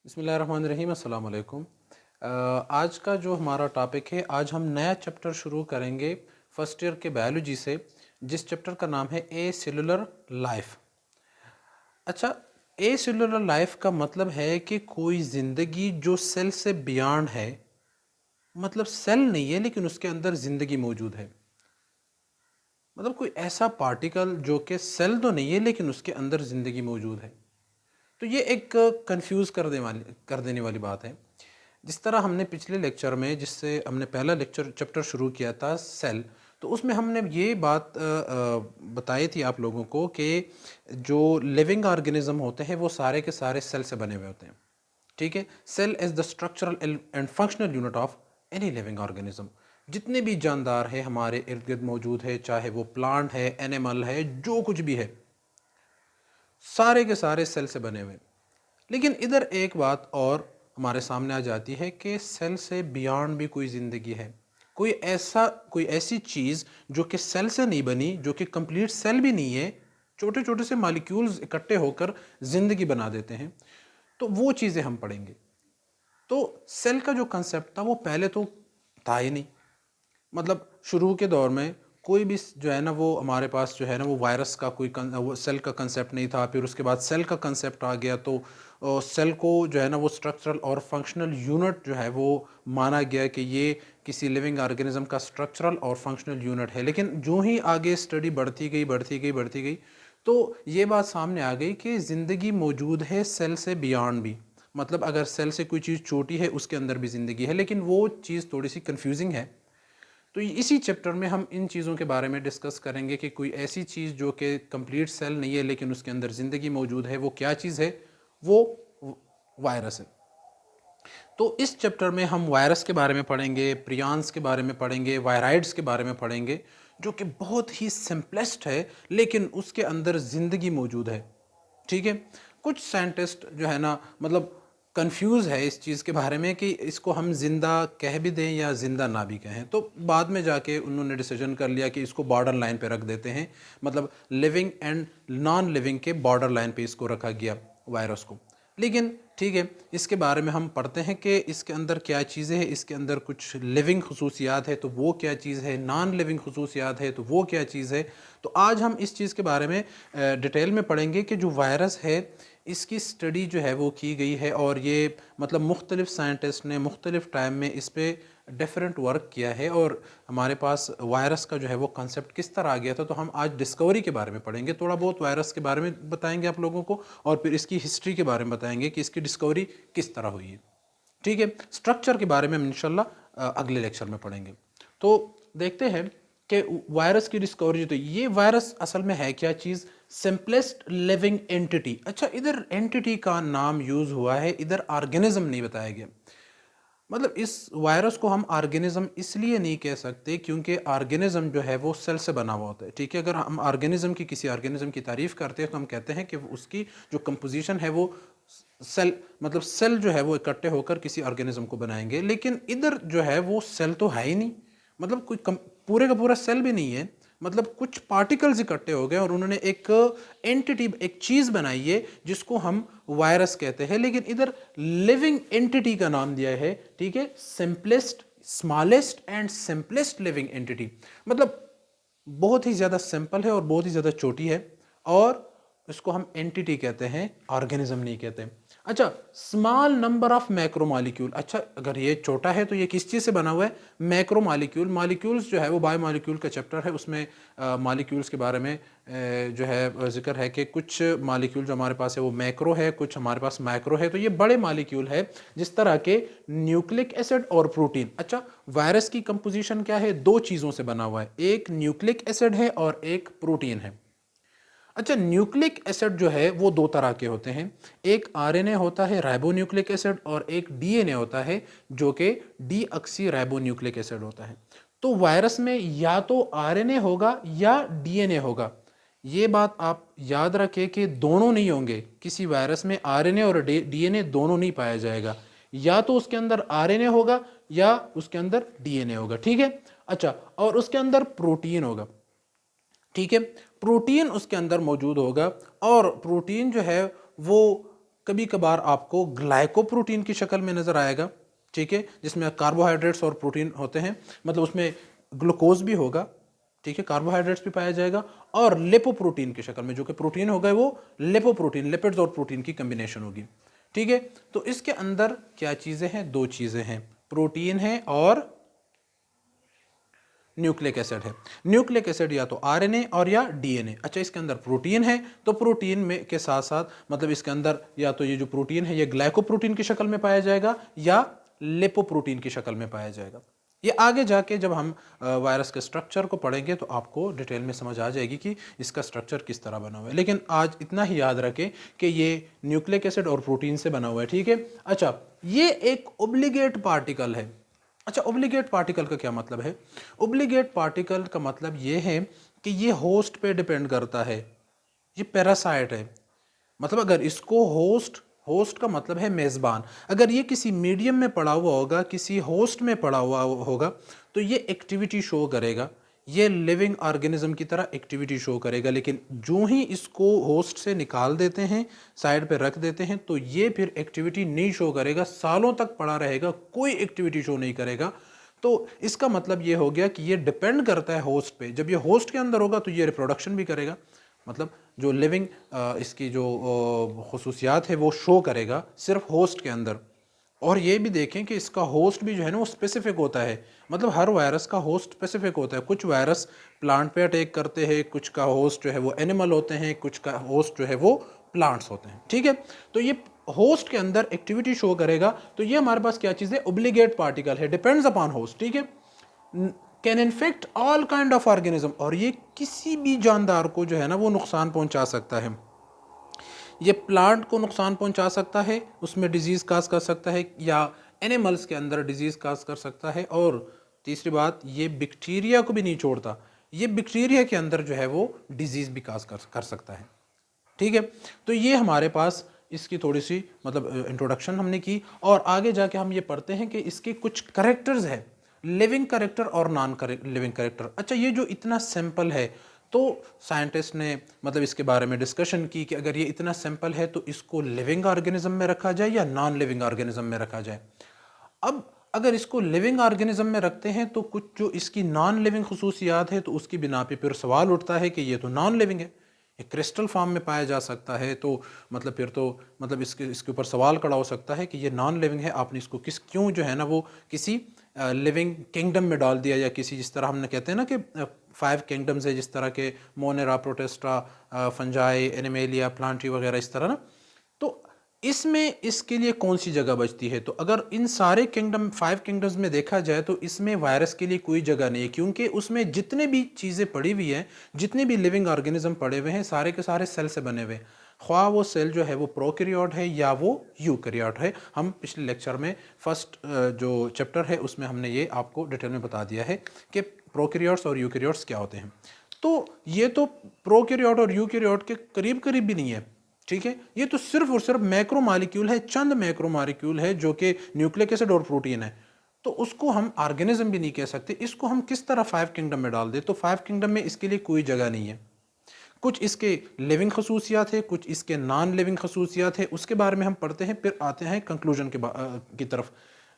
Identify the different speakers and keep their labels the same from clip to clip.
Speaker 1: बिस्मिल्लाहिर्रहमानिर्रहीम, अस्सलाम वालेकुम। आज का जो हमारा टॉपिक है, आज हम नया चैप्टर शुरू करेंगे फर्स्ट ईयर के बायोलॉजी से, जिस चैप्टर का नाम है ए सेलुलर लाइफ। अच्छा, ए सेलुलर लाइफ का मतलब है कि कोई ज़िंदगी जो सेल से बियॉन्ड है, मतलब सेल नहीं है लेकिन उसके अंदर ज़िंदगी मौजूद है। मतलब कोई ऐसा पार्टिकल जो कि सेल तो नहीं है लेकिन उसके अंदर ज़िंदगी मौजूद है। तो ये एक कंफ्यूज कर देने वाली बात है। जिस तरह हमने पिछले लेक्चर में, जिससे हमने पहला लेक्चर चैप्टर शुरू किया था सेल, तो उसमें हमने ये बात बताई थी आप लोगों को कि जो लिविंग ऑर्गेनिज्म होते हैं वो सारे के सारे सेल से बने हुए होते हैं। ठीक है, cell is the structural and functional unit of any living organism. जितने भी जानदार है हमारे इर्द गिर्द मौजूद है, चाहे वो प्लांट है, एनिमल है, जो कुछ भी है, सारे के सारे सेल से बने हुए। लेकिन इधर एक बात और हमारे सामने आ जाती है कि सेल से बियॉन्ड भी कोई ज़िंदगी है। कोई ऐसी चीज़ जो कि सेल से नहीं बनी, जो कि कंप्लीट सेल भी नहीं है, छोटे छोटे से मॉलिक्यूल्स इकट्ठे होकर ज़िंदगी बना देते हैं। तो वो चीज़ें हम पढ़ेंगे। तो सेल का जो कंसेप्ट था वो पहले तो था ही नहीं। मतलब शुरू के दौर में कोई भी जो है ना, वो हमारे पास जो है ना, वो वायरस का वो सेल का कंसेप्ट नहीं था। फिर उसके बाद सेल का कंसेप्ट आ गया, तो सेल को जो है ना, वो स्ट्रक्चरल और फंक्शनल यूनिट जो है वो माना गया कि ये किसी लिविंग ऑर्गेनिज्म का स्ट्रक्चरल और फंक्शनल यूनिट है। लेकिन जो ही आगे स्टडी बढ़ती गई, तो ये बात सामने आ गई कि ज़िंदगी मौजूद है सेल से बियॉन्ड भी। मतलब अगर सेल से कोई चीज़ छोटी है, उसके अंदर भी ज़िंदगी है। लेकिन वो चीज़ थोड़ी सी कन्फ्यूजिंग है। तो इसी चैप्टर में हम इन चीज़ों के बारे में डिस्कस करेंगे कि कोई ऐसी चीज़ जो कि कंप्लीट सेल नहीं है लेकिन उसके अंदर ज़िंदगी मौजूद है, वो क्या चीज़ है? वो वायरस है। तो इस चैप्टर में हम वायरस के बारे में पढ़ेंगे, प्रियॉन्स के बारे में पढ़ेंगे, वायराइड्स के बारे में पढ़ेंगे, जो कि बहुत ही सिंपलेस्ट है लेकिन उसके अंदर ज़िंदगी मौजूद है। ठीक है, कुछ साइंटिस्ट जो है ना, मतलब कंफ्यूज है इस चीज़ के बारे में कि इसको हम ज़िंदा कह भी दें या ज़िंदा ना भी कहें। तो बाद में जाके उन्होंने डिसीजन कर लिया कि इसको बॉर्डर लाइन पे रख देते हैं। मतलब लिविंग एंड नॉन लिविंग के बॉर्डर लाइन पे इसको रखा गया, वायरस को। लेकिन ठीक है, इसके बारे में हम पढ़ते हैं कि इसके अंदर क्या चीज़ें हैं। इसके अंदर कुछ लिविंग खसूसियात है तो वो क्या चीज़ है, नॉन लिविंग खसूसियात है तो वो क्या चीज़ है। तो आज हम इस चीज़ के बारे में डिटेल में पढ़ेंगे कि जो वायरस है, इसकी स्टडी जो है वो की गई है, और ये मतलब मुख्तलिफ साइंटिस्ट ने मुख्तलिफ टाइम में इस पर डिफरेंट वर्क किया है, और हमारे पास वायरस का जो है वो कंसेप्ट किस तरह आ गया था। तो हम आज डिस्कवरी के बारे में पढ़ेंगे, थोड़ा बहुत वायरस के बारे में बताएंगे आप लोगों को, और फिर इसकी हिस्ट्री के बारे में बताएंगे कि इसकी डिस्कवरी किस तरह हुई है। ठीक है, स्ट्रक्चर के बारे में हम इंशाल्लाह अगले लेक्चर में पढ़ेंगे। तो देखते हैं कि वायरस की डिस्कवरी, तो ये वायरस असल में है क्या चीज़? Simplest living entity. अच्छा, इधर एंटिटी का नाम यूज़ हुआ है, इधर ऑर्गेनिज्म नहीं बताया गया। मतलब इस वायरस को हम ऑर्गेनिज्म इसलिए नहीं कह सकते क्योंकि ऑर्गेनिज्म जो है वो सेल से बना हुआ होता है। ठीक है, अगर हम ऑर्गेनिज्म की, किसी ऑर्गेनिज्म की तारीफ़ करते हैं तो हम कहते हैं कि उसकी जो कंपोजिशन है वो सेल, मतलब सेल जो है वो इकट्ठे होकर किसी ऑर्गेनिज्म को बनाएंगे। लेकिन इधर जो है वो सेल तो है ही नहीं। मतलब पूरे का पूरा सेल भी नहीं है। मतलब कुछ पार्टिकल्स इकट्ठे हो गए और उन्होंने एक एंटिटी, एक चीज़ बनाई है जिसको हम वायरस कहते हैं। लेकिन इधर लिविंग एंटिटी का नाम दिया है। ठीक है, simplest, smallest and simplest living entity. मतलब बहुत ही ज़्यादा सिंपल है और बहुत ही ज़्यादा छोटी है, और इसको हम एंटिटी कहते हैं, ऑर्गेनिज्म नहीं कहते। अच्छा, स्मॉल नंबर ऑफ मैक्रोमॉलिक्यूल। अच्छा, अगर ये छोटा है तो ये किस चीज़ से बना हुआ है? मैक्रोमॉलिक्यूल। मॉलिक्यूल्स जो है वो बायोमॉलिक्यूल का चैप्टर है, उसमें मॉलिक्यूल्स के बारे में जो है जिक्र है कि कुछ मॉलिक्यूल जो हमारे पास है वो मैक्रो है, कुछ हमारे पास माइक्रो है। तो ये बड़े मॉलिक्यूल है, जिस तरह के न्यूक्लिक एसिड और प्रोटीन। अच्छा, वायरस की कंपोजिशन क्या है? दो चीज़ों से बना हुआ है, एक न्यूक्लिक एसिड है और एक प्रोटीन है। अच्छा, न्यूक्लिक एसिड जो है वो दो तरह के होते हैं। एक आरएनए होता है, राइबोन्यूक्लिक एसिड, और एक डीएनए होता है जो कि डीऑक्सी राइबोन्यूक्लिक एसिड होता है। तो वायरस में या तो आरएनए होगा या डीएनए होगा। ये बात आप याद रखें कि दोनों नहीं होंगे। किसी वायरस में आरएनए और डीएनए दोनों नहीं पाया जाएगा। या तो उसके अंदर आरएनए होगा या उसके अंदर डीएनए होगा। ठीक है। अच्छा, और उसके अंदर प्रोटीन होगा। ठीक है, प्रोटीन उसके अंदर मौजूद होगा, और प्रोटीन जो है वो कभी कभार आपको ग्लाइकोप्रोटीन की शक्ल में नज़र आएगा, ठीक है, जिसमें कार्बोहाइड्रेट्स और प्रोटीन होते हैं, मतलब उसमें ग्लूकोज भी होगा, ठीक है, कार्बोहाइड्रेट्स भी पाया जाएगा, और लिपोप्रोटीन की शक्ल में, जो कि प्रोटीन होगा वो लिपोप्रोटीन, लिपिड्स और प्रोटीन की कम्बिनेशन होगी, ठीक है। तो इसके अंदर क्या चीज़ें हैं? दो चीज़ें हैं, प्रोटीन है और न्यूक्लिक एसिड है। न्यूक्लिक एसिड या तो आरएनए और या डीएनए। अच्छा, इसके अंदर प्रोटीन है, तो प्रोटीन में के साथ साथ मतलब इसके अंदर या तो ये जो प्रोटीन है ये ग्लाइकोप्रोटीन की शक्ल में पाया जाएगा या लिपोप्रोटीन की शक्ल में पाया जाएगा। ये आगे जाके जब हम वायरस के स्ट्रक्चर को पढ़ेंगे तो आपको डिटेल में समझ आ जाएगी कि इसका स्ट्रक्चर किस तरह बना हुआ है, लेकिन आज इतना ही याद रखें कि ये न्यूक्लिक एसिड और प्रोटीन से बना हुआ है, ठीक है। अच्छा, ये एक ओब्लिगेट पार्टिकल है। अच्छा, ओब्लिगेट पार्टिकल का क्या मतलब है? ओब्लिगेट पार्टिकल का मतलब ये है कि ये होस्ट पे डिपेंड करता है, ये पैरासाइट है। मतलब अगर इसको होस्ट, होस्ट का मतलब है मेज़बान, अगर ये किसी मीडियम में पड़ा हुआ होगा, किसी होस्ट में पड़ा हुआ होगा, तो ये एक्टिविटी शो करेगा, ये लिविंग ऑर्गेनिज्म की तरह एक्टिविटी शो करेगा। लेकिन जो ही इसको होस्ट से निकाल देते हैं, साइड पे रख देते हैं, तो ये फिर एक्टिविटी नहीं शो करेगा, सालों तक पड़ा रहेगा, कोई एक्टिविटी शो नहीं करेगा। तो इसका मतलब ये हो गया कि ये डिपेंड करता है होस्ट पे। जब ये होस्ट के अंदर होगा तो ये रिप्रोडक्शन भी करेगा, मतलब जो लिविंग इसकी जो खसूसियात है वो शो करेगा सिर्फ होस्ट के अंदर। और ये भी देखें कि इसका होस्ट भी जो है ना वो स्पेसिफिक होता है, मतलब हर वायरस का होस्ट स्पेसिफिक होता है। कुछ वायरस प्लांट पे अटैक करते हैं, कुछ का होस्ट जो है वो एनिमल होते हैं, कुछ का होस्ट जो है वो प्लांट्स होते हैं, ठीक है। तो ये होस्ट के अंदर एक्टिविटी शो करेगा। तो ये हमारे पास क्या चीज़ है? ओब्लिगेट पार्टिकल है, डिपेंड्स अपॉन होस्ट, ठीक है। Can infect all kind of organism, और ये किसी भी जानदार को जो है ना वो नुकसान पहुंचा सकता है। ये प्लांट को नुकसान पहुंचा सकता है, उसमें डिजीज़ काज कर सकता है, या एनिमल्स के अंदर डिजीज़ काज कर सकता है। और तीसरी बात, ये बैक्टीरिया को भी नहीं छोड़ता, ये बैक्टीरिया के अंदर जो है वो डिजीज़ भी काज कर सकता है, ठीक है। तो ये हमारे पास इसकी थोड़ी सी मतलब इंट्रोडक्शन हमने की, और आगे जाके हम ये पढ़ते हैं कि इसके कुछ करेक्टर्स है, लिविंग करेक्टर और नॉन लिविंग करेक्टर। अच्छा, ये जो इतना सिंपल है, तो साइंटिस्ट ने मतलब इसके बारे में डिस्कशन की कि अगर ये इतना सिंपल है तो इसको लिविंग ऑर्गेनिज्म में रखा जाए या नॉन लिविंग ऑर्गेनिज्म में रखा जाए। अब अगर इसको लिविंग ऑर्गेनिज्म में रखते हैं तो कुछ जो इसकी नॉन लिविंग खसूसियात है, तो उसकी बिना पे फिर सवाल उठता है कि ये तो नॉन लिविंग है, ये क्रिस्टल फॉर्म में पाया जा सकता है, तो मतलब फिर तो मतलब इसके ऊपर सवाल खड़ा हो सकता है कि ये नॉन लिविंग है, आपने इसको क्यों जो है ना वो किसी लिविंग किंगडम में डाल दिया, या किसी, जिस तरह हमने कहते हैं ना कि 5 किंगडम्स है, जिस तरह के Monera, Protista, fungi, animalia, Plantae वगैरह, इस तरह ना। तो इसमें इसके लिए कौन सी जगह बचती है? तो अगर इन सारे किंगडम 5 किंगडम्स में देखा जाए तो इसमें वायरस के लिए कोई जगह नहीं है, क्योंकि उसमें जितने भी चीज़ें पड़ी हुई हैं, जितने भी लिविंग ऑर्गेनिज्म पड़े हुए हैं, सारे के सारे सेल से बने हुए हैं। ख्वाह वो सेल जो है वो प्रोकैरियोट है या वो यूकैरियोट है। हम पिछले लेक्चर में फर्स्ट जो चैप्टर है उसमें हमने ये आपको डिटेल में बता दिया है कि प्रोकैरियोट्स और यूकैरियोट्स क्या होते हैं। तो ये तो प्रोकैरियोट और यूकैरियोट के करीब करीब भी नहीं है, ठीक है। ये तो सिर्फ और सिर्फ मैक्रो मॉलिक्यूल है, चंद मैक्रो मॉलिक्यूल है जो कि न्यूक्लिक एसिड और प्रोटीन है। तो उसको हम ऑर्गेनिज्म भी नहीं कह सकते। इसको हम किस तरह 5 किंगडम में डाल दे? तो 5 किंगडम में इसके लिए कोई जगह नहीं है। कुछ इसके लिविंग खसूसियात है, कुछ इसके नॉन लिविंग खसूसियात है, उसके बारे में हम पढ़ते हैं, फिर आते हैं कंक्लूजन की तरफ।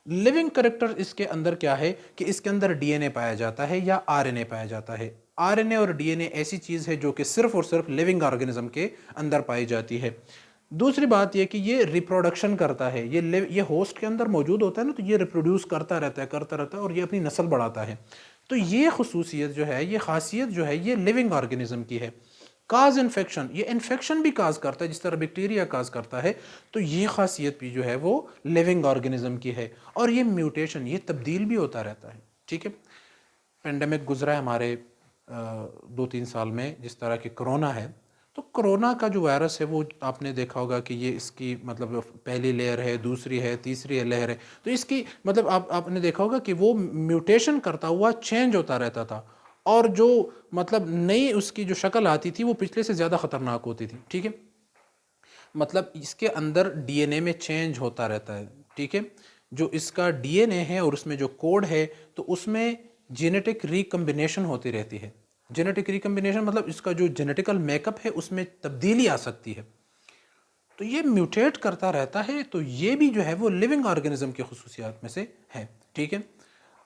Speaker 1: लिविंग करेक्टर इसके अंदर क्या है कि इसके अंदर डीएनए पाया जाता है या आरएनए पाया जाता है। आरएनए और डीएनए ऐसी चीज़ है जो कि सिर्फ और सिर्फ लिविंग ऑर्गेनिज्म के अंदर पाई जाती है। दूसरी बात यह कि ये रिप्रोडक्शन करता है, ये होस्ट के अंदर मौजूद होता है ना, तो ये रिप्रोड्यूस करता रहता है और ये अपनी नस्ल बढ़ाता है। तो ये खसूसियत जो है, ये खासियत जो है, ये लिविंग ऑर्गेनिज्म की है। काज इन्फेक्शन, ये इन्फेक्शन भी काज करता है जिस तरह बैक्टीरिया काज करता है। तो ये खासियत भी जो है वो लिविंग ऑर्गेनिज्म की है। और ये म्यूटेशन, ये तब्दील भी होता रहता है, ठीक है। पेंडेमिक गुजरा है हमारे 2-3 साल में, जिस तरह की कोरोना है। तो कोरोना का जो वायरस है वो आपने देखा होगा कि ये इसकी मतलब पहली लेयर है, दूसरी है, तीसरी है लेयर है। तो इसकी मतलब आपने देखा होगा कि वो म्यूटेशन करता हुआ चेंज होता रहता था, और जो मतलब नई उसकी जो शक्ल आती थी वो पिछले से ज़्यादा ख़तरनाक होती थी, ठीक है। मतलब इसके अंदर डीएनए में चेंज होता रहता है, ठीक है। जो इसका डीएनए है और उसमें जो कोड है, तो उसमें जेनेटिक रिकम्बिनेशन होती रहती है। जेनेटिक रिकम्बिनेशन मतलब इसका जो जेनेटिकल मेकअप है उसमें तब्दीली आ सकती है। तो ये म्यूटेट करता रहता है, तो ये भी जो है वो लिविंग ऑर्गेनिज्म की खुसूसियात में से है। ठीक है,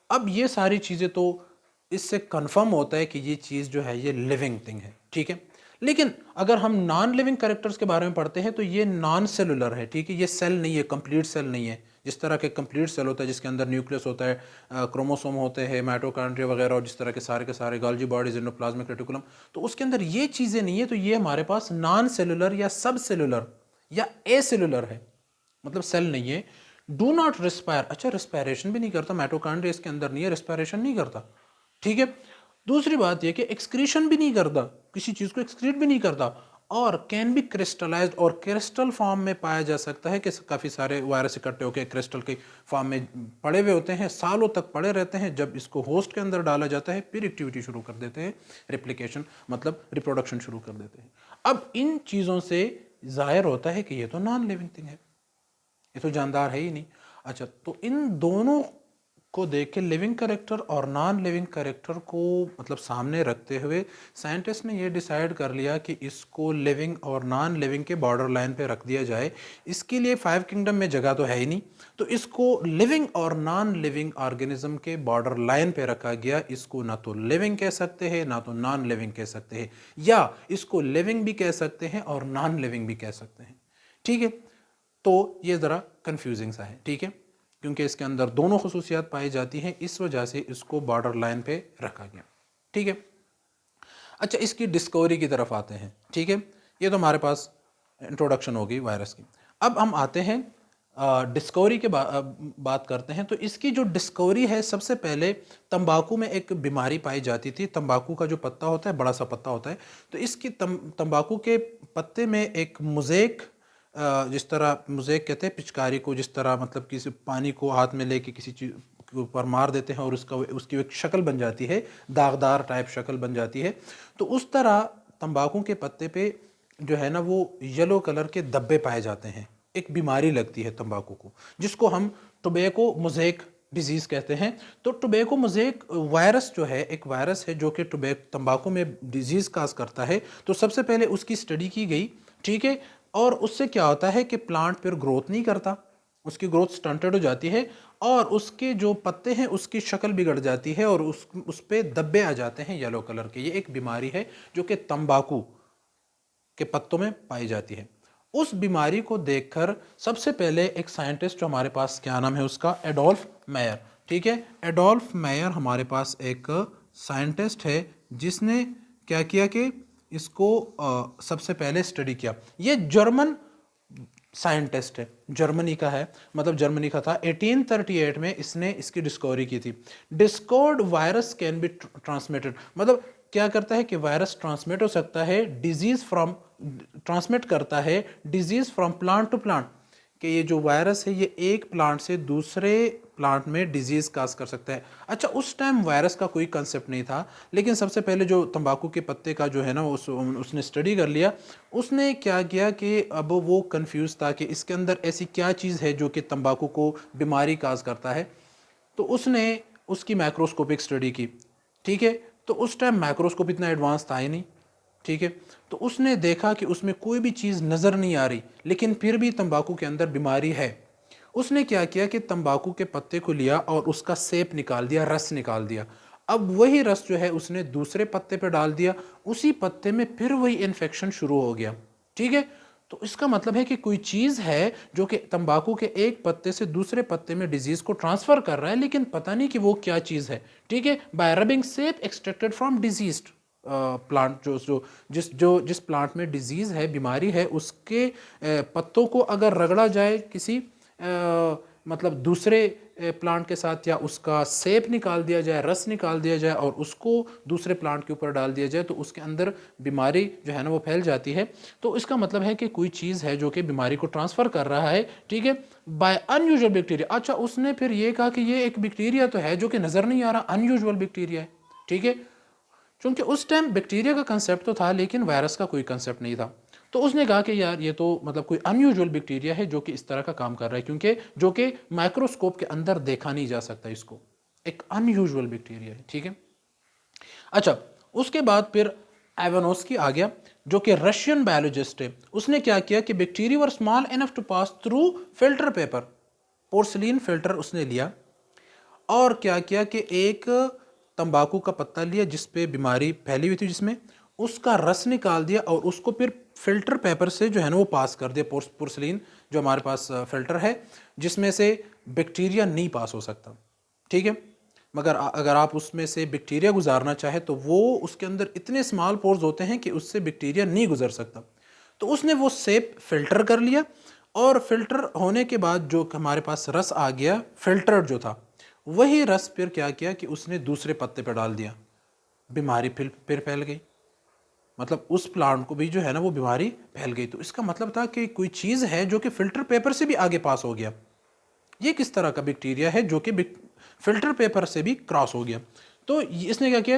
Speaker 1: अब ये सारी चीज़ें तो इससे कंफर्म होता है कि ये चीज़ जो है ये लिविंग थिंग है। ठीक है, लेकिन अगर हम नॉन लिविंग कैरेक्टर्स के बारे में पढ़ते हैं तो ये नॉन सेलुलर है। ठीक है, ये सेल नहीं है, कंप्लीट सेल नहीं है। जिस तरह के कंप्लीट सेल होता है जिसके अंदर न्यूक्लियस होता है, क्रोमोसोम होते हैं, माइटोकॉन्ड्रिया वगैरह, और जिस तरह के सारे गोल्गी बॉडीज, एंडोप्लाज्मिक रेटिकुलम, तो उसके अंदर ये चीज़ें नहीं है। तो ये हमारे पास नॉन सेलुलर या सब सेलुलर या ए सेलुलर है, मतलब सेल नहीं है। डू नॉट रिस्पायर, अच्छा रिस्पायरेशन भी नहीं करता, माइटोकॉन्ड्रिया इसके अंदर नहीं है, रिस्पायरेशन नहीं करता। ठीक है, दूसरी बात यह कि एक्सक्रीशन भी नहीं करता, किसी चीज को एक्सक्रीट भी नहीं करता, और कैन बी क्रिस्टलाइज्ड, और क्रिस्टल फॉर्म में पाया जा सकता है कि काफी सारे वायरस इकट्ठे होकर क्रिस्टल के फॉर्म में पड़े हुए होते हैं, सालों तक पड़े रहते हैं। जब इसको होस्ट के अंदर डाला जाता है फिर एक्टिविटी शुरू कर देते हैं, रिप्लिकेशन मतलब रिप्रोडक्शन शुरू कर देते हैं। अब इन चीजों से जाहिर होता है कि ये तो नॉन लिविंग थिंग है, ये तो जानदार है ही नहीं। अच्छा, तो इन दोनों को देख के लिविंग कैरेक्टर और नॉन लिविंग कैरेक्टर को मतलब सामने रखते हुए साइंटिस्ट ने ये डिसाइड कर लिया कि इसको लिविंग और नॉन लिविंग के बॉर्डर लाइन पे रख दिया जाए। इसके लिए 5 किंगडम में जगह तो है ही नहीं, तो इसको लिविंग और नॉन लिविंग ऑर्गेनिज्म के बॉर्डर लाइन पे रखा गया। इसको ना तो लिविंग कह सकते हैं ना तो नॉन लिविंग कह सकते हैं, या इसको लिविंग भी कह सकते हैं और नॉन लिविंग भी कह सकते हैं। ठीक है, तो ये ज़रा कंफ्यूजिंग सा है। ठीक है, क्योंकि इसके अंदर दोनों खुसूसियात पाई जाती हैं, इस वजह से इसको बॉर्डर लाइन पे रखा गया। ठीक है, अच्छा इसकी डिस्कवरी की तरफ आते हैं। ठीक है, ये तो हमारे पास इंट्रोडक्शन होगी वायरस की। अब हम आते हैं डिस्कवरी के बात करते हैं। तो इसकी जो डिस्कवरी है, सबसे पहले तंबाकू में एक बीमारी पाई जाती थी। तंबाकू का जो पत्ता होता है, बड़ा सा पत्ता होता है, तो इसकी तंबाकू के पत्ते में एक मोज़ेक, जिस तरह मोज़ेक कहते हैं पिचकारी को, जिस तरह मतलब किसी पानी को हाथ में लेके किसी चीज़ के ऊपर मार देते हैं और उसकी एक शक्ल बन जाती है, दागदार टाइप शक्ल बन जाती है। तो उस तरह तंबाकू के पत्ते पे जो है ना वो येलो कलर के धब्बे पाए जाते हैं। एक बीमारी लगती है तंबाकू को, जिसको हम टोबैको मोज़ेक डिजीज़ कहते हैं। तो टोबैको मोज़ेक वायरस जो है, एक वायरस है जो कि तंबाकू में डिजीज़ काज करता है। तो सबसे पहले उसकी स्टडी की गई। ठीक है, और उससे क्या होता है कि प्लांट फिर ग्रोथ नहीं करता, उसकी ग्रोथ स्टंटेड हो जाती है, और उसके जो पत्ते हैं उसकी शक्ल बिगड़ जाती है, और उस पे धब्बे आ जाते हैं येलो कलर के। ये एक बीमारी है जो कि तंबाकू के पत्तों में पाई जाती है। उस बीमारी को देखकर सबसे पहले एक साइंटिस्ट जो हमारे पास, क्या नाम है उसका, एडोल्फ मेयर। ठीक है, एडोल्फ मेयर हमारे पास एक साइंटिस्ट है जिसने क्या किया कि इसको सबसे पहले स्टडी किया। ये जर्मन साइंटिस्ट है, जर्मनी का है, मतलब जर्मनी का था। 1838 में इसने इसकी डिस्कवरी की थी। Discovered virus can be transmitted, मतलब क्या करता है कि वायरस ट्रांसमिट हो सकता है, डिजीज फ्रॉम, ट्रांसमिट करता है disease from plant to plant, कि ये जो वायरस है ये एक प्लांट से दूसरे प्लांट में डिजीज काज कर सकता है। अच्छा, उस टाइम वायरस का कोई कंसेप्ट नहीं था, लेकिन सबसे पहले जो तंबाकू के पत्ते का जो है ना उसने स्टडी कर लिया। उसने क्या किया कि अब वो कंफ्यूज था कि इसके अंदर ऐसी क्या चीज़ है जो कि तंबाकू को बीमारी काज करता है। तो उसने उसकी माइक्रोस्कोपिक स्टडी की। ठीक है, तो उस टाइम माइक्रोस्कोप इतना एडवांस था ही नहीं। ठीक है, तो उसने देखा कि उसमें कोई भी चीज़ नज़र नहीं आ रही, लेकिन फिर भी तंबाकू के अंदर बीमारी है। उसने क्या किया कि तंबाकू के पत्ते को लिया और उसका सेप निकाल दिया, रस निकाल दिया। अब वही रस जो है उसने दूसरे पत्ते पे डाल दिया, उसी पत्ते में फिर वही इन्फेक्शन शुरू हो गया। ठीक है, तो इसका मतलब है कि कोई चीज़ है जो कि तंबाकू के एक पत्ते से दूसरे पत्ते में डिजीज़ को ट्रांसफ़र कर रहा है, लेकिन पता नहीं कि वो क्या चीज़ है। ठीक है, bye rubbing shape extracted from diseased plant, जिस प्लांट में डिजीज़ है, बीमारी है, उसके पत्तों को अगर रगड़ा जाए किसी मतलब दूसरे प्लांट के साथ, या उसका सेप निकाल दिया जाए, रस निकाल दिया जाए और उसको दूसरे प्लांट के ऊपर डाल दिया जाए, तो उसके अंदर बीमारी जो है ना वो फैल जाती है। तो इसका मतलब है कि कोई चीज़ है जो कि बीमारी को ट्रांसफ़र कर रहा है। ठीक है, बाय अनयूजुअल बैक्टीरिया। अच्छा, उसने फिर ये कहा कि ये एक बैक्टीरिया तो है जो कि नज़र नहीं आ रहा, अनयूजुअल बैक्टीरिया है। ठीक है, क्योंकि उस टाइम बैक्टीरिया का कंसेप्ट तो था लेकिन वायरस का कोई कंसेप्ट नहीं था। तो उसने कहा कि यार ये तो मतलब कोई अनयूजुअल बैक्टीरिया है जो कि इस तरह का काम कर रहा है, क्योंकि जो कि माइक्रोस्कोप के अंदर देखा नहीं जा सकता, इसको एक अनयूजुअल बैक्टीरिया है। ठीक है, अच्छा उसके बाद फिर एवानोस्की आ गया। जो कि रशियन बायोलॉजिस्ट है, उसने क्या किया कि bacteria were small enough to pass through filter paper, porcelain filter उसने लिया और क्या किया कि एक तंबाकू का पत्ता लिया जिस पे बीमारी फैली हुई थी, जिसमें उसका रस निकाल दिया और उसको फिर फिल्टर पेपर से जो है ना वो पास कर दिया, पोर्सलिन जो हमारे पास फिल्टर है जिसमें से बैक्टीरिया नहीं पास हो सकता, ठीक है। मगर अगर आप उसमें से बैक्टीरिया गुजारना चाहे तो वो उसके अंदर इतने स्मॉल पोर्स होते हैं कि उससे बैक्टीरिया नहीं गुजर सकता। तो उसने वो सेप फिल्टर कर लिया और फिल्टर होने के बाद जो हमारे पास रस आ गया फिल्टर जो था, वही रस फिर क्या किया कि उसने दूसरे पत्ते पर डाल दिया, बीमारी फिर फैल गई। मतलब उस प्लांट को भी जो है ना वो बीमारी फैल गई। तो इसका मतलब था कि कोई चीज़ है जो कि फिल्टर पेपर से भी आगे पास हो गया। ये किस तरह का बैक्टीरिया है जो कि फिल्टर पेपर से भी क्रॉस हो गया। तो इसने क्या किया,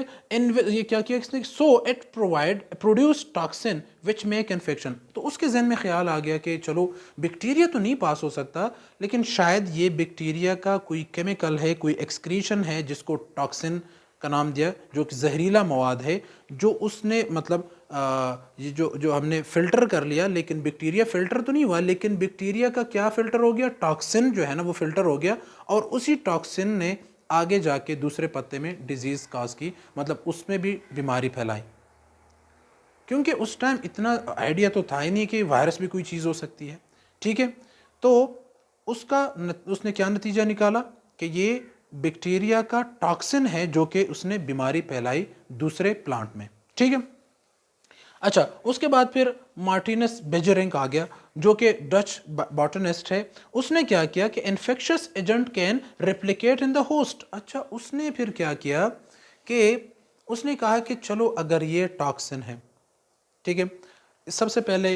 Speaker 1: ये क्या किया इसने, so it produce toxin which make infection. तो उसके जहन में ख्याल आ गया कि चलो बैक्टीरिया तो नहीं पास हो सकता, लेकिन शायद ये बैक्टीरिया का कोई केमिकल है, कोई एक्सक्रीशन है जिसको टॉक्सिन का नाम दिया, जो कि जहरीला मवाद है, जो उसने मतलब ये जो हमने फ़िल्टर कर लिया, लेकिन बैक्टीरिया फ़िल्टर तो नहीं हुआ, लेकिन बैक्टीरिया का क्या फ़िल्टर हो गया, टॉक्सिन जो है ना वो फ़िल्टर हो गया और उसी टॉक्सिन ने आगे जाके दूसरे पत्ते में डिजीज़ काज की, मतलब उसमें भी बीमारी फैलाई। क्योंकि उस टाइम इतना आइडिया तो था ही नहीं कि वायरस भी कोई चीज़ हो सकती है, ठीक है। तो उसने क्या नतीजा निकाला कि ये बैक्टीरिया का टॉक्सिन है जो कि उसने बीमारी फैलाई दूसरे प्लांट में, ठीक है। अच्छा, उसके बाद फिर मार्टिनस बेजरिंग आ गया जो कि डच बॉटनिस्ट है। उसने क्या किया कि infectious agent can replicate in the host. अच्छा, उसने फिर क्या किया कि उसने कहा कि चलो अगर ये टॉक्सिन है, ठीक है, सबसे पहले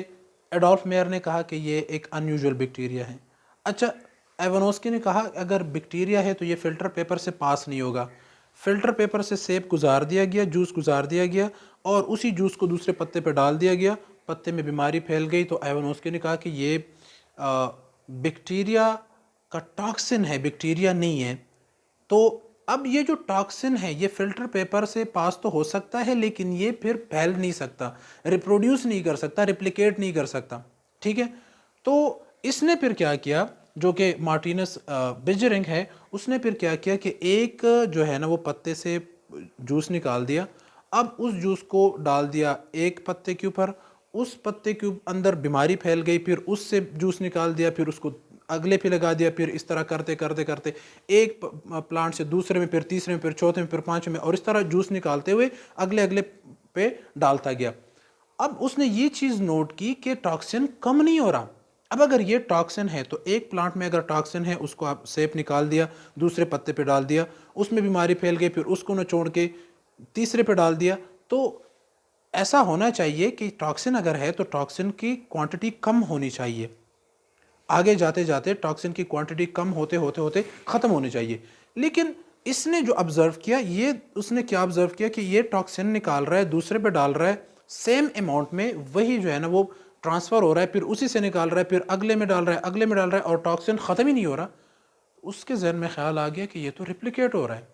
Speaker 1: एडोल्फ मेयर ने कहा कि ये एक अनयूजुअल बैक्टीरिया है। अच्छा, एवानोस्की ने कहा अगर बैक्टीरिया है तो ये फ़िल्टर पेपर से पास नहीं होगा। फ़िल्टर पेपर से सेब गुजार दिया गया, जूस गुजार दिया गया और उसी जूस को दूसरे पत्ते पे डाल दिया गया, पत्ते में बीमारी फैल गई। तो एवानोस्की ने कहा कि ये बैक्टीरिया का टॉक्सिन है, बैक्टीरिया नहीं है। तो अब ये जो टॉक्सिन है ये फिल्टर पेपर से पास तो हो सकता है, लेकिन ये फिर फैल नहीं सकता, रिप्रोड्यूस नहीं कर सकता, रिप्लिकेट नहीं कर सकता, ठीक है। तो इसने फिर क्या किया, जो कि मार्टिनस बेजरिंग है, उसने फिर क्या किया कि एक जो है ना वो पत्ते से जूस निकाल दिया। अब उस जूस को डाल दिया एक पत्ते के ऊपर, उस पत्ते के अंदर बीमारी फैल गई, फिर उससे जूस निकाल दिया, फिर उसको अगले पे लगा दिया, फिर इस तरह करते करते करते एक प्लांट से दूसरे में, फिर तीसरे में, फिर चौथे में, फिर पांचवें में, और इस तरह जूस निकालते हुए अगले अगले पे डालता गया। अब उसने ये चीज़ नोट की कि टॉक्सिन कम नहीं हो रहा। अब अगर ये टॉक्सिन है तो एक प्लांट में अगर टॉक्सिन है, उसको आप सेप निकाल दिया, दूसरे पत्ते पे डाल दिया, उसमें बीमारी फैल गई, फिर उसको निचोड़ के तीसरे पे डाल दिया। तो ऐसा होना चाहिए कि टॉक्सिन अगर है तो टॉक्सिन की क्वांटिटी कम होनी चाहिए, आगे जाते जाते टॉक्सिन की क्वांटिटी कम होते होते होते ख़त्म होनी चाहिए। लेकिन इसने जो ऑब्जर्व किया, ये उसने क्या ऑब्जर्व किया कि ये टॉक्सिन निकाल रहा है, दूसरे पे डाल रहा है, सेम अमाउंट में वही जो है ना वो ट्रांसफ़र हो रहा है, फिर उसी से निकाल रहा है, फिर अगले में डाल रहा है, अगले में डाल रहा है, और टॉक्सिन ख़त्म ही नहीं हो रहा। उसके जहन में ख्याल आ गया कि ये तो रिप्लिकेट हो रहा है,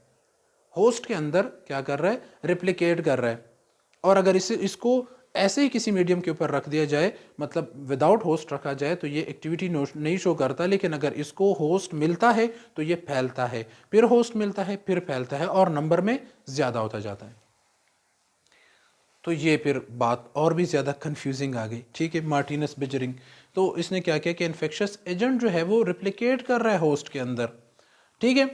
Speaker 1: होस्ट के अंदर क्या कर रहा है, रिप्लिकेट कर रहा है। और अगर इसको ऐसे ही किसी मीडियम के ऊपर रख दिया जाए, मतलब विदाउट होस्ट रखा जाए, तो ये एक्टिविटी नहीं शो करता, लेकिन अगर इसको होस्ट मिलता है तो ये फैलता है, फिर होस्ट मिलता है, फिर फैलता है, और नंबर में ज़्यादा होता जाता है। तो ये फिर बात और भी ज़्यादा कंफ्यूजिंग आ गई, ठीक है। मार्टिनस बेजरिंग तो इसने क्या किया कि इन्फेक्शियस एजेंट जो है वो रिप्लिकेट कर रहा है होस्ट के अंदर, ठीक है।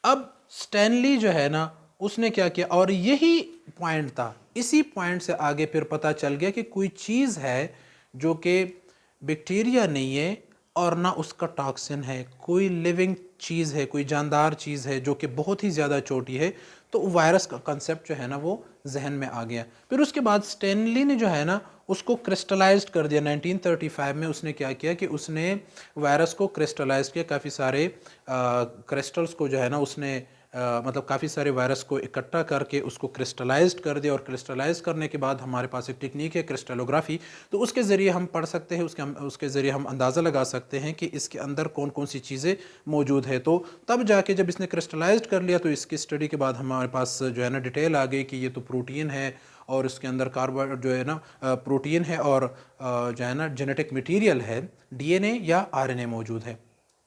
Speaker 1: अब स्टैनली जो है ना उसने क्या किया, और यही पॉइंट था, इसी पॉइंट से आगे फिर पता चल गया कि कोई चीज़ है जो कि बैक्टीरिया नहीं है और ना उसका टॉक्सिन है, कोई लिविंग चीज़ है, कोई जानदार चीज़ है जो कि बहुत ही ज़्यादा छोटी है। तो वायरस का कंसेप्ट जो है ना वो जहन में आ गया। फिर उसके बाद स्टैनली ने जो है ना उसको क्रिस्टलाइज्ड कर दिया। 1935 में उसने क्या किया कि उसने वायरस को क्रिस्टलाइज किया, काफ़ी सारे क्रिस्टल्स को जो है ना उसने मतलब काफ़ी सारे वायरस को इकट्ठा करके उसको क्रिस्टलाइज्ड कर दिया, और क्रिस्टलाइज करने के बाद हमारे पास एक टेक्निक है क्रिस्टलोग्राफी, तो उसके ज़रिए हम पढ़ सकते हैं, उसके ज़रिए हम अंदाज़ा लगा सकते हैं कि इसके अंदर कौन कौन सी चीज़ें मौजूद है। तो तब जाके जब इसने क्रिस्टलाइज्ड कर लिया तो इसकी स्टडी के बाद हमारे पास जो है ना डिटेल आ गई कि ये तो प्रोटीन है और इसके अंदर कार्बो जो है ना प्रोटीन है और जो है ना जेनेटिक मटेरियल है, डीएनए या आरएनए मौजूद है।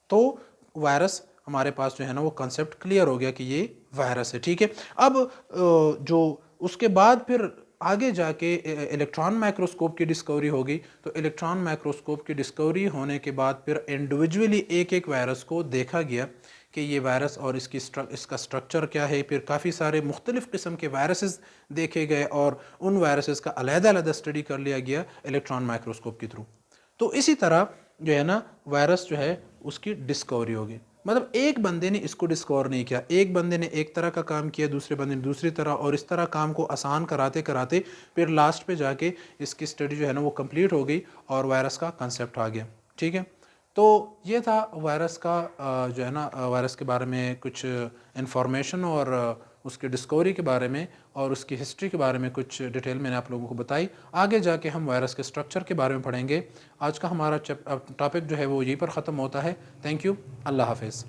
Speaker 1: तो वायरस हमारे पास जो है ना वो कंसेप्ट क्लियर हो गया कि ये वायरस है, ठीक है। अब जो उसके बाद फिर आगे जाके इलेक्ट्रॉन माइक्रोस्कोप की डिस्कवरी होगी। तो इलेक्ट्रॉन माइक्रोस्कोप की डिस्कवरी होने के बाद फिर इंडिविजुअली एक एक वायरस को देखा गया कि ये वायरस और इसका स्ट्रक्चर क्या है। फिर काफ़ी सारे मुख्तलिफ़ किस्म के वायरसेस देखे गए और उन वायरसेस का अलग-अलग स्टडी कर लिया गया इलेक्ट्रॉन माइक्रोस्कोप के थ्रू। तो इसी तरह जो है ना वायरस जो है उसकी डिस्कवरी होगी। मतलब एक बंदे ने इसको डिस्कवर नहीं किया, एक बंदे ने एक तरह का काम किया, दूसरे बंदे ने दूसरी तरह, और इस तरह काम को आसान कराते कराते फिर लास्ट पे जाके इसकी स्टडी जो है ना वो कंप्लीट हो गई और वायरस का कंसेप्ट आ गया, ठीक है। तो ये था वायरस का जो है ना वायरस के बारे में कुछ इन्फॉर्मेशन और उसकी डिस्कवरी के बारे में और उसकी हिस्ट्री के बारे में कुछ डिटेल मैंने आप लोगों को बताई। आगे जाके हम वायरस के स्ट्रक्चर के बारे में पढ़ेंगे। आज का हमारा टॉपिक जो है वो यहीं पर ख़त्म होता है। थैंक यू, अल्लाह हाफिज़।